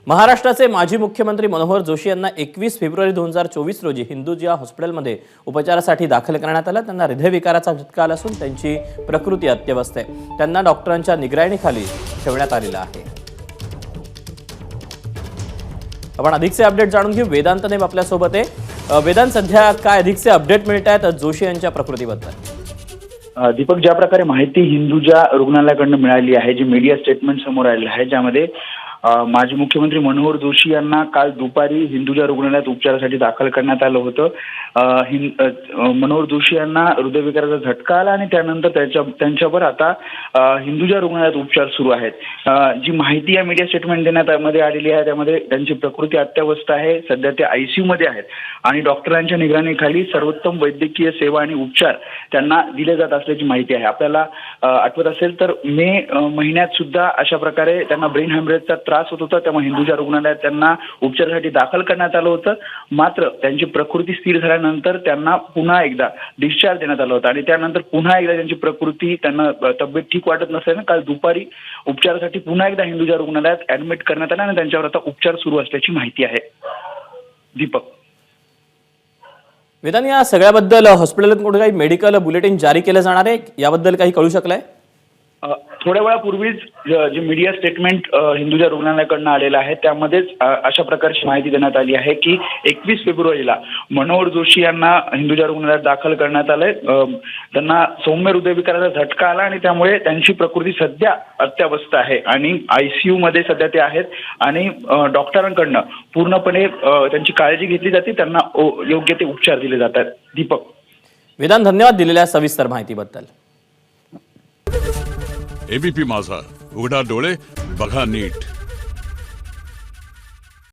महाराष्ट्राचे माजी मुख्यमंत्री मनोहर जोशी यांना 21 फेब्रुवारी 2024 रोजी हिंदुजा हॉस्पिटलमध्ये उपचारासाठी दाखल करण्यात आलं। त्यांना हृदयविकाराचा झटका आला असून त्यांची प्रकृती अत्यवस्थ आहे। त्यांना डॉक्टरांच्या निगराणीखाली ठेवण्यात आलेलं आहे। आपण अधिकचे अपडेट जाणून घेऊ। वेदांत नेब आपल्या सोबत आहे। वेदांत, सध्या काय अधिकचे अपडेट मिळतात जोशी यांच्या प्रकृतीबद्दल? दीपक, ज्या प्रकारे माहिती हिंदुजा रुग्णालयाकडून मिळाली आहे, जे मीडिया स्टेटमेंट समोर आले आहे, ज्यामध्ये माजी मुख्यमंत्री मनोहर जोशी यांना काल दुपारी हिंदुजा रुग्णालयात उपचारासाठी दाखल करण्यात आलं होतं। मनोहर जोशी यांना हृदयविकाराचा झटका आला आणि त्यानंतर त्यांच्यावर आता हिंदुजा रुग्णालयात उपचार सुरू आहेत। जी माहिती या मीडिया स्टेटमेंट देण्यात मध्ये आलेली आहे, त्यामध्ये त्यांची प्रकृती अत्यवस्थ आहे, सध्या ते ICU मध्ये आहेत आणि डॉक्टरांच्या निगराणीखाली सर्वोत्तम वैद्यकीय सेवा आणि उपचार त्यांना दिले जात असल्याची माहिती आहे। आपल्याला आठवत असेल तर मे महिन्यात सुद्धा अशा प्रकारे त्यांना ब्रेन हॅमरेजचा त्रास होत होता, तेव्हा हिंदुजा रुग्णालयात त्यांना उपचारासाठी दाखल करण्यात आलं होतं। मात्र त्यांची प्रकृती स्थिर झाल्यानंतर त्यांना पुन्हा एकदा डिस्चार्ज देण्यात आला होता आणि त्यानंतर पुन्हा एकदा त्यांची प्रकृती, त्यांना तब्येत ठीक वाटत नसल्याने काल दुपारी उपचारासाठी पुन्हा एकदा हिंदुजा रुग्णालयात ऍडमिट करण्यात आलं आणि त्यांच्यावर आता उपचार सुरू असल्याची माहिती आहे। दीपक, वेदांत, या सगळ्याबद्दल हॉस्पिटलकडून काही मेडिकल बुलेटिन जारी केलं जाणार आहे, याबद्दल काही कळू शकलंय? थोड्या वेळापूर्वीच जे मीडिया स्टेटमेंट हिंदुजा रुग्णालयाकडून आलेलं आहे, त्यामध्येच अशा प्रकारची माहिती देण्यात आली आहे की 21 फेब्रुवारीला मनोहर जोशी यांना हिंदुजा रुग्णालयात दाखल करण्यात आलंय। त्यांना सौम्य हृदयविकाराचा झटका आला आणि त्यामुळे त्यांची प्रकृती सध्या अत्यवस्थ आहे आणि ICU मध्ये सध्या ते आहेत आणि डॉक्टरांकडनं पूर्णपणे त्यांची काळजी घेतली जाते, त्यांना योग्य ते उपचार दिले जातात। दीपक, वेदांत, धन्यवाद दिलेल्या सविस्तर माहितीबद्दल। ABP माझा, उघडा डोळे बघा नीट।